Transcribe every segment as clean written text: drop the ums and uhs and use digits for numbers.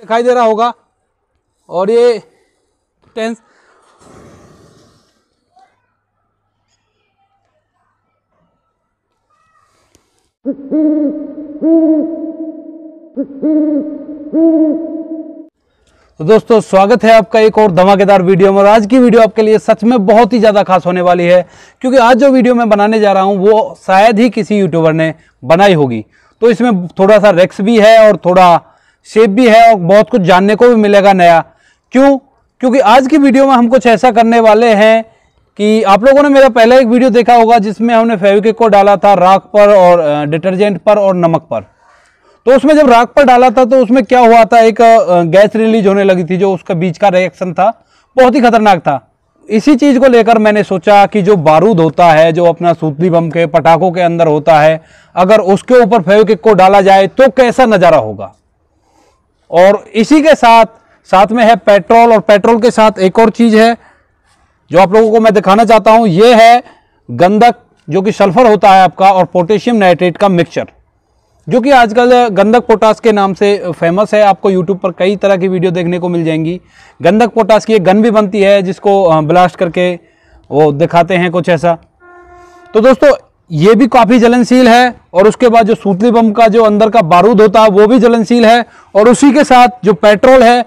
दिखाई दे रहा होगा। और ये टेंस तो दोस्तों स्वागत है आपका एक और धमाकेदार वीडियो में। और आज की वीडियो आपके लिए सच में बहुत ही ज़्यादा खास होने वाली है, क्योंकि आज जो वीडियो मैं बनाने जा रहा हूं वो शायद ही किसी यूट्यूबर ने बनाई होगी। तो इसमें थोड़ा सा रिस्क भी है और थोड़ा शेप भी है और बहुत कुछ जानने को भी मिलेगा नया। क्यों? क्योंकि आज की वीडियो में हम कुछ ऐसा करने वाले हैं कि आप लोगों ने मेरा पहला एक वीडियो देखा होगा जिसमें हमने फेविक्विक को डाला था राख पर और डिटर्जेंट पर और नमक पर। तो उसमें जब राख पर डाला था तो उसमें क्या हुआ था, एक गैस रिलीज होने लगी थी, जो उसका बीच का रिएक्शन था बहुत ही खतरनाक था। इसी चीज को लेकर मैंने सोचा कि जो बारूद होता है, जो अपना सूतली बम के पटाखों के अंदर होता है, अगर उसके ऊपर फेविक्विक को डाला जाए तो कैसा नजारा होगा। और इसी के साथ में है पेट्रोल, और पेट्रोल के साथ एक और चीज है जो आप लोगों को मैं दिखाना चाहता हूं। यह है गंधक, जो कि सल्फर होता है आपका, और पोटेशियम नाइट्रेट का मिक्सचर, जो कि आजकल गंधक पोटास के नाम से फेमस है। आपको यूट्यूब पर कई तरह की वीडियो देखने को मिल जाएंगी। गंधक पोटास की एक गन भी बनती है जिसको ब्लास्ट करके वो दिखाते हैं कुछ ऐसा। तो दोस्तों ये भी काफी जलनशील है। और उसके बाद जो सूतली बम का जो अंदर का बारूद होता है वो भी जलनशील है। और उसी के साथ जो पेट्रोल है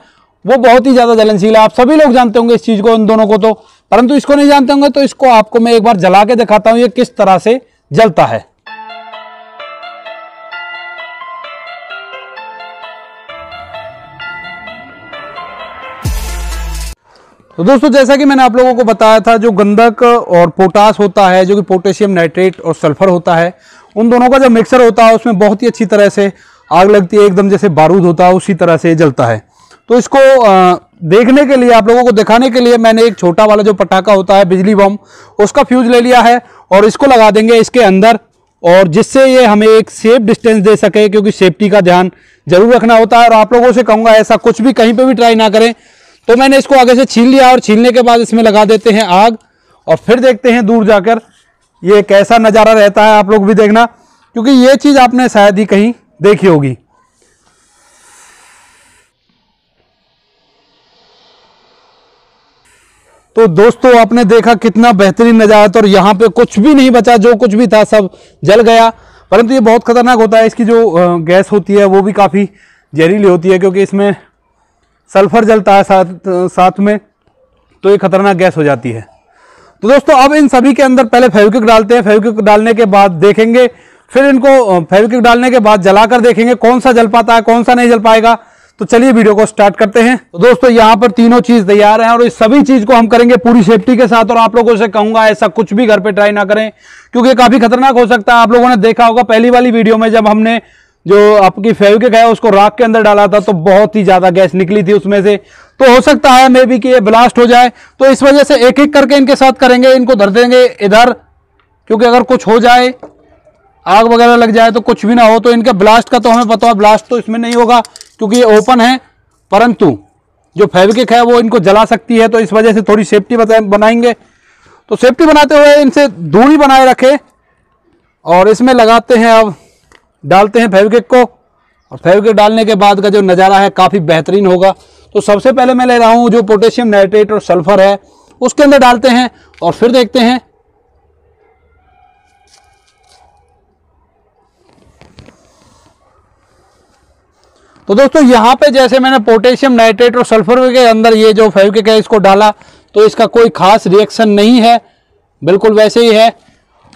वो बहुत ही ज्यादा जलनशील है। आप सभी लोग जानते होंगे इस चीज को, इन दोनों को तो, परंतु इसको नहीं जानते होंगे। तो इसको आपको मैं एक बार जला के दिखाता हूं ये किस तरह से जलता है। तो दोस्तों जैसा कि मैंने आप लोगों को बताया था, जो गंधक और पोटास होता है, जो कि पोटेशियम नाइट्रेट और सल्फर होता है, उन दोनों का जो मिक्सर होता है उसमें बहुत ही अच्छी तरह से आग लगती है, एकदम जैसे बारूद होता है उसी तरह से जलता है। तो इसको देखने के लिए, आप लोगों को दिखाने के लिए मैंने एक छोटा वाला जो पटाखा होता है बिजली बम, उसका फ्यूज ले लिया है और इसको लगा देंगे इसके अंदर, और जिससे ये हमें एक सेफ डिस्टेंस दे सके, क्योंकि सेफ्टी का ध्यान जरूर रखना होता है। और आप लोगों से कहूँगा ऐसा कुछ भी कहीं पर भी ट्राई ना करें। तो मैंने इसको आगे से छीन लिया और छीनने के बाद इसमें लगा देते हैं आग, और फिर देखते हैं दूर जाकर ये कैसा नज़ारा रहता है। आप लोग भी देखना, क्योंकि ये चीज़ आपने शायद ही कहीं देखी होगी। तो दोस्तों आपने देखा कितना बेहतरीन नज़ारा था, और यहाँ पे कुछ भी नहीं बचा, जो कुछ भी था सब जल गया। परंतु ये बहुत खतरनाक होता है। इसकी जो गैस होती है वो भी काफ़ी जहरीली होती है, क्योंकि इसमें सल्फर जलता है साथ में, तो ये खतरनाक गैस हो जाती है। तो दोस्तों अब इन सभी के अंदर पहले फेविक्विक डालते हैं। फेविक्विक डालने के बाद देखेंगे, फिर इनको फेविक्विक डालने के बाद जलाकर देखेंगे कौन सा जल पाता है, कौन सा नहीं जल पाएगा। तो चलिए वीडियो को स्टार्ट करते हैं। तो दोस्तों यहाँ पर तीनों चीज तैयार हैं, और इस सभी चीज को हम करेंगे पूरी सेफ्टी के साथ। और आप लोगों से कहूंगा ऐसा कुछ भी घर पे ट्राई ना करें, क्योंकि काफी खतरनाक हो सकता है। आप लोगों ने देखा होगा पहली वाली वीडियो में, जब हमने जो आपकी फेविक्विक है उसको राख के अंदर डाला था तो बहुत ही ज्यादा गैस निकली थी उसमें से। तो हो सकता है मे बी कि ये ब्लास्ट हो जाए। तो इस वजह से एक एक करके इनके साथ करेंगे, इनको धर देंगे इधर, क्योंकि अगर कुछ हो जाए, आग वगैरह लग जाए तो कुछ भी ना हो। तो इनके ब्लास्ट का तो हमें पता है, ब्लास्ट तो इसमें नहीं होगा क्योंकि ये ओपन है, परंतु जो फेविक्विक है वो इनको जला सकती है। तो इस वजह से थोड़ी सेफ्टी बनाएंगे। तो सेफ्टी बनाते हुए इनसे दूरी बनाए रखें, और इसमें लगाते हैं, अब डालते हैं फेविक्विक को। और फेविक्विक डालने के बाद का जो नज़ारा है काफ़ी बेहतरीन होगा। तो सबसे पहले मैं ले रहा हूं जो पोटेशियम नाइट्रेट और सल्फर है उसके अंदर डालते हैं, और फिर देखते हैं। तो दोस्तों यहां पे जैसे मैंने पोटेशियम नाइट्रेट और सल्फर के अंदर ये जो फेविक्विक है इसको डाला, तो इसका कोई खास रिएक्शन नहीं है, बिल्कुल वैसे ही है।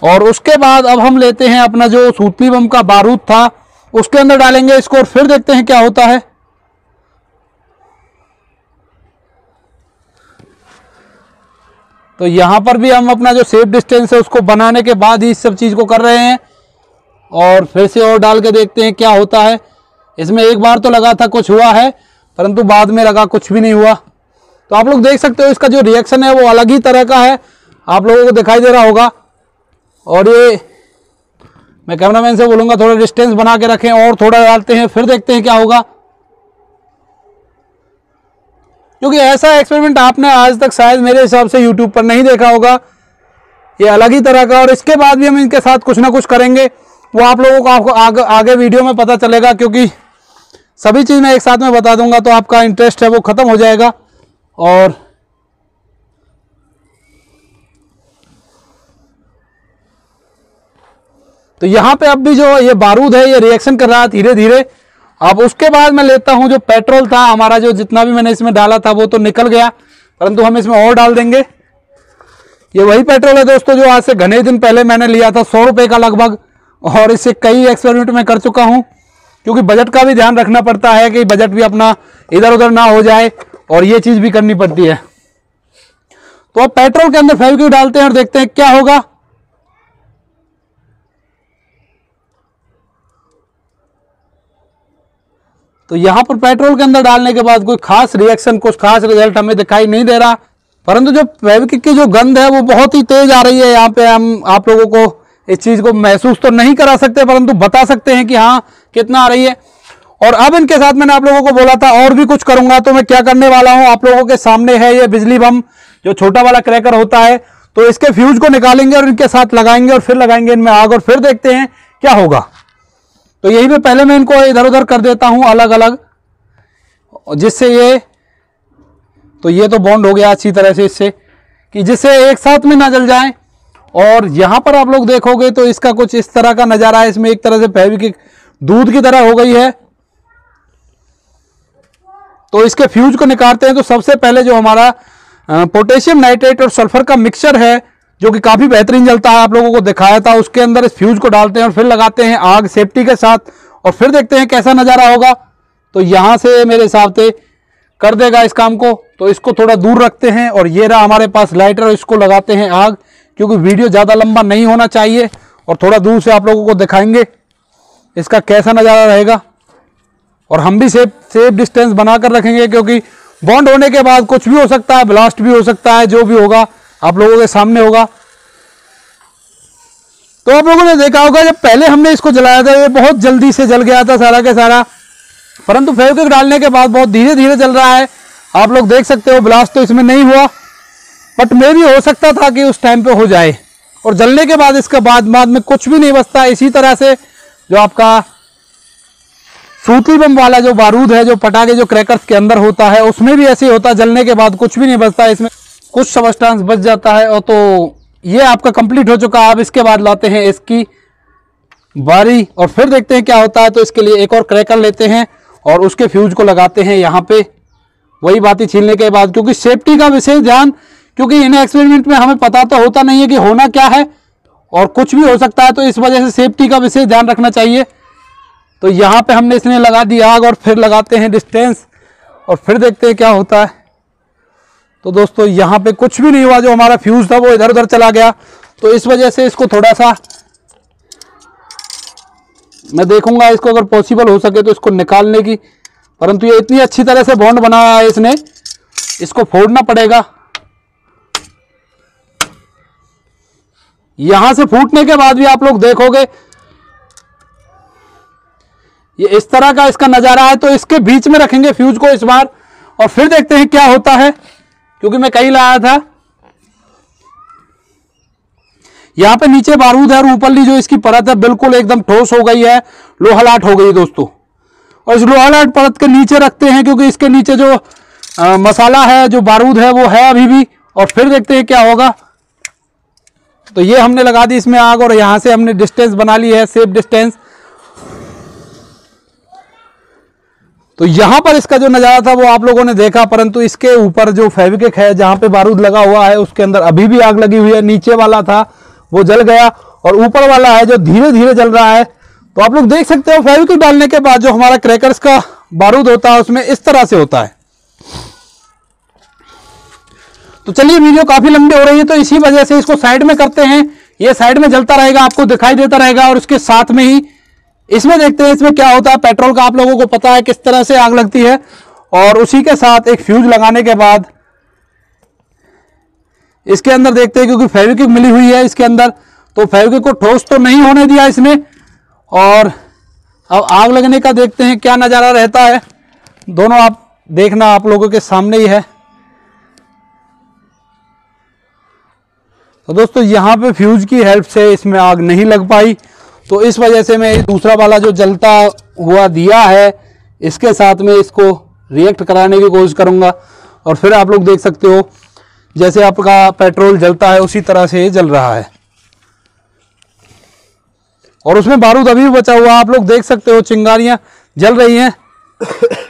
और उसके बाद अब हम लेते हैं अपना जो सूतली बम का बारूद था, उसके अंदर डालेंगे इसको, और फिर देखते हैं क्या होता है। तो यहां पर भी हम अपना जो सेफ डिस्टेंस है उसको बनाने के बाद ही इस सब चीज को कर रहे हैं, और फिर से और डाल के देखते हैं क्या होता है। इसमें एक बार तो लगा था कुछ हुआ है, परंतु बाद में लगा कुछ भी नहीं हुआ। तो आप लोग देख सकते हो इसका जो रिएक्शन है वो अलग ही तरह का है, आप लोगों को दिखाई दे रहा होगा। और ये मैं कैमरामैन से बोलूंगा थोड़ा डिस्टेंस बना के रखें, और थोड़ा डालते हैं, फिर देखते हैं क्या होगा। क्योंकि ऐसा एक्सपेरिमेंट आपने आज तक शायद मेरे हिसाब से यूट्यूब पर नहीं देखा होगा, ये अलग ही तरह का। और इसके बाद भी हम इनके साथ कुछ ना कुछ करेंगे, वो आप लोगों को आगे वीडियो में पता चलेगा। क्योंकि सभी चीज़ मैं एक साथ में बता दूंगा तो आपका इंटरेस्ट है वो ख़त्म हो जाएगा। और तो यहाँ पे अब भी जो ये बारूद है ये रिएक्शन कर रहा है धीरे धीरे। अब उसके बाद मैं लेता हूँ जो पेट्रोल था हमारा, जो जितना भी मैंने इसमें डाला था वो तो निकल गया, परंतु हम इसमें और डाल देंगे। ये वही पेट्रोल है दोस्तों जो आज से घने दिन पहले मैंने लिया था 100 रुपये का लगभग, और इससे कई एक्सपेरिमेंट मैं कर चुका हूँ, क्योंकि बजट का भी ध्यान रखना पड़ता है कि बजट भी अपना इधर उधर ना हो जाए, और ये चीज़ भी करनी पड़ती है। तो अब पेट्रोल के अंदर फेविक्विक डालते हैं और देखते हैं क्या होगा। तो यहां पर पेट्रोल के अंदर डालने के बाद कोई खास रिएक्शन, कुछ खास रिजल्ट हमें दिखाई नहीं दे रहा, परंतु जो फेविक्विक की जो गंध है वो बहुत ही तेज आ रही है। यहाँ पे हम आप लोगों को इस चीज को महसूस तो नहीं करा सकते, परंतु बता सकते हैं कि हाँ कितना आ रही है। और अब इनके साथ मैंने आप लोगों को बोला था और भी कुछ करूंगा, तो मैं क्या करने वाला हूं, आप लोगों के सामने है ये बिजली बम, जो छोटा वाला क्रैकर होता है। तो इसके फ्यूज को निकालेंगे और इनके साथ लगाएंगे और फिर लगाएंगे इनमें आग, और फिर देखते हैं क्या होगा। तो यही पे पहले मैं इनको इधर उधर कर देता हूं अलग अलग, जिससे ये तो बॉन्ड हो गया अच्छी तरह से इससे, कि जिससे एक साथ में ना जल जाए। और यहां पर आप लोग देखोगे तो इसका कुछ इस तरह का नजारा है, इसमें एक तरह से फेविक्विक दूध की तरह हो गई है। तो इसके फ्यूज को निकालते हैं। तो सबसे पहले जो हमारा पोटेशियम नाइट्रेट और सल्फर का मिक्सचर है, जो कि काफी बेहतरीन जलता है, आप लोगों को दिखाया था, उसके अंदर इस फ्यूज को डालते हैं और फिर लगाते हैं आग सेफ्टी के साथ, और फिर देखते हैं कैसा नजारा होगा। तो यहां से मेरे हिसाब से कर देगा इस काम को। तो इसको थोड़ा दूर रखते हैं, और ये रहा हमारे पास लाइटर, इसको लगाते हैं आग, क्योंकि वीडियो ज़्यादा लंबा नहीं होना चाहिए, और थोड़ा दूर से आप लोगों को दिखाएंगे इसका कैसा नज़ारा रहेगा। और हम भी सेफ डिस्टेंस बनाकर रखेंगे, क्योंकि बॉन्ड होने के बाद कुछ भी हो सकता है, ब्लास्ट भी हो सकता है, जो भी होगा आप लोगों के सामने होगा। तो आप लोगों ने देखा होगा जब पहले हमने इसको जलाया था ये बहुत जल्दी से जल गया था सारा के सारा, परंतु फेविक्विक डालने के बाद बहुत धीरे धीरे जल रहा है। आप लोग देख सकते हो ब्लास्ट तो इसमें नहीं हुआ, बट मे भी हो सकता था कि उस टाइम पे हो जाए। और जलने के बाद इसके बाद में कुछ भी नहीं बचता। इसी तरह से जो आपका सूतली बम वाला जो बारूद है, जो पटाखे जो क्रैकर्स के अंदर होता है, उसमें भी ऐसे ही होता है, जलने के बाद कुछ भी नहीं बचता, इसमें कुछ सब्सटेंस बच जाता है। और तो ये आपका कंप्लीट हो चुका है। अब इसके बाद लाते हैं इसकी बारी, और फिर देखते हैं क्या होता है। तो इसके लिए एक और क्रैकर लेते हैं और उसके फ्यूज को लगाते हैं यहाँ पे, वही बाती छीलने के बाद, क्योंकि सेफ्टी का विशेष ध्यान, क्योंकि इन एक्सपेरिमेंट में हमें पता तो होता नहीं है कि होना क्या है और कुछ भी हो सकता है, तो इस वजह से सेफ्टी का विशेष ध्यान रखना चाहिए। तो यहाँ पे हमने इसने लगा दी आग, और फिर लगाते हैं डिस्टेंस, और फिर देखते हैं क्या होता है। तो दोस्तों यहाँ पे कुछ भी नहीं हुआ, जो हमारा फ्यूज था वो इधर उधर चला गया। तो इस वजह से इसको थोड़ा सा मैं देखूंगा, इसको अगर पॉसिबल हो सके तो इसको निकालने की, परंतु ये इतनी अच्छी तरह से बॉन्ड बनाया है इसने, इसको फोड़ना पड़ेगा। यहां से फूटने के बाद भी आप लोग देखोगे ये इस तरह का इसका नजारा है। तो इसके बीच में रखेंगे फ्यूज को इस बार, और फिर देखते हैं क्या होता है, क्योंकि मैं कहीं लाया था। यहां पे नीचे बारूद है और ऊपरली जो इसकी परत है बिल्कुल एकदम ठोस हो गई है, लोहालाट हो गई दोस्तों। और इस लोहालाट परत के नीचे रखते हैं, क्योंकि इसके नीचे जो मसाला है, जो बारूद है, वो है अभी भी। और फिर देखते हैं क्या होगा। तो ये हमने लगा दी इसमें आग, और यहां से हमने डिस्टेंस बना ली है, सेफ डिस्टेंस। तो यहां पर इसका जो नजारा था वो आप लोगों ने देखा, परंतु इसके ऊपर जो फेविक्विक है, जहां पे बारूद लगा हुआ है, उसके अंदर अभी भी आग लगी हुई है। नीचे वाला था वो जल गया, और ऊपर वाला है जो धीरे धीरे जल रहा है। तो आप लोग देख सकते हो फेविक्विक डालने के बाद जो हमारा क्रैकर्स का बारूद होता है उसमें इस तरह से होता है। तो चलिए, वीडियो काफी लंबी हो रही है, तो इसी वजह से इसको साइड में करते हैं। ये साइड में जलता रहेगा, आपको दिखाई देता रहेगा, और उसके साथ में ही इसमें देखते हैं इसमें क्या होता है। पेट्रोल का आप लोगों को पता है किस तरह से आग लगती है, और उसी के साथ एक फ्यूज लगाने के बाद इसके अंदर देखते हैं, क्योंकि फेविक्विक मिली हुई है इसके अंदर, तो फेविक्विक को ठोस तो नहीं होने दिया इसने। और अब आग लगने का देखते हैं क्या नज़ारा रहता है। दोनों आप देखना, आप लोगों के सामने ही है। तो दोस्तों यहाँ पे फ्यूज की हेल्प से इसमें आग नहीं लग पाई, तो इस वजह से मैं दूसरा वाला जो जलता हुआ दिया है इसके साथ में इसको रिएक्ट कराने की कोशिश करूंगा और फिर आप लोग देख सकते हो जैसे आपका पेट्रोल जलता है उसी तरह से ये जल रहा है। और उसमें बारूद अभी भी बचा हुआ, आप लोग देख सकते हो चिंगारियां जल रही हैं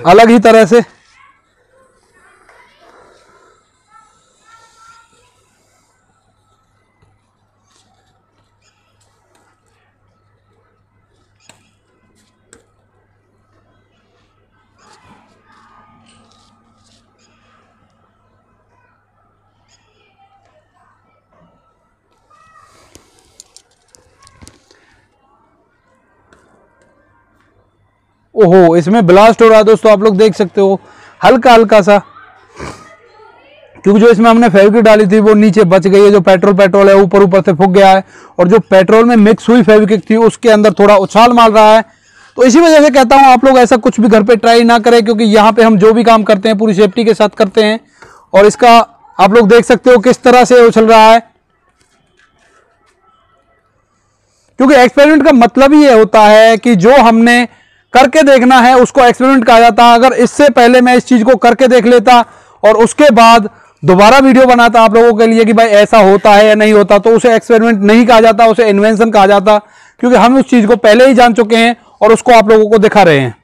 अलग ही तरह से। ओहो, इसमें ब्लास्ट हो रहा है दोस्तों, आप लोग देख सकते हो हल्का हल्का सा, क्योंकि जो इसमें हमने फेविक्विक डाली थी वो नीचे बच गई है। जो पेट्रोल है ऊपर ऊपर से फूक गया है और जो पेट्रोल में मिक्स हुई फेविक्विक थी उसके अंदर थोड़ा उछाल मार रहा है। तो इसी वजह से कहता हूं आप लोग ऐसा कुछ भी घर पे ट्राई ना करें, क्योंकि यहाँ पे हम जो भी काम करते हैं पूरी सेफ्टी के साथ करते हैं। और इसका आप लोग देख सकते हो किस तरह से उछल रहा है, क्योंकि एक्सपेरिमेंट का मतलब ही ये होता है कि जो हमने करके देखना है उसको एक्सपेरिमेंट कहा जाता है। अगर इससे पहले मैं इस चीज को करके देख लेता और उसके बाद दोबारा वीडियो बनाता आप लोगों के लिए कि भाई ऐसा होता है या नहीं होता, तो उसे एक्सपेरिमेंट नहीं कहा जाता, उसे इन्वेंशन कहा जाता, क्योंकि हम उस चीज को पहले ही जान चुके हैं और उसको आप लोगों को दिखा रहे हैं।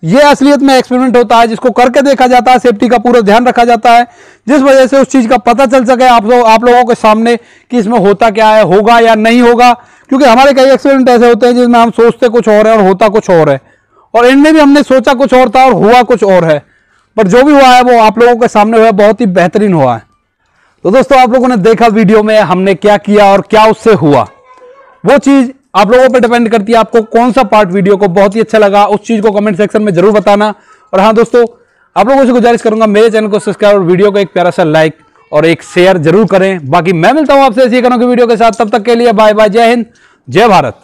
यह असलियत में एक्सपेरिमेंट होता है जिसको करके देखा जाता है, सेफ्टी का पूरा ध्यान रखा जाता है, जिस वजह से उस चीज का पता चल सके आप लोगों के सामने कि इसमें होता क्या है, होगा या नहीं होगा। क्योंकि हमारे कई एक्सपेरिमेंट ऐसे होते हैं जिसमें हम सोचते कुछ और है और होता कुछ और है, और इनमें भी हमने सोचा कुछ और था और हुआ कुछ और है, पर जो भी हुआ है वो आप लोगों के सामने हुआ, बहुत ही बेहतरीन हुआ है। तो दोस्तों आप लोगों ने देखा वीडियो में हमने क्या किया और क्या उससे हुआ, वो चीज आप लोगों पर डिपेंड करती है आपको कौन सा पार्ट वीडियो को बहुत ही अच्छा लगा, उस चीज को कमेंट सेक्शन में जरूर बताना। और हाँ दोस्तों, आप लोगों से गुजारिश करूंगा मेरे चैनल को सब्सक्राइब और वीडियो को एक प्यारा सा लाइक और एक शेयर जरूर करें। बाकी मैं मिलता हूं आपसे इसी तरह की वीडियो के साथ, तब तक के लिए बाय बाय, जय हिंद, जय भारत।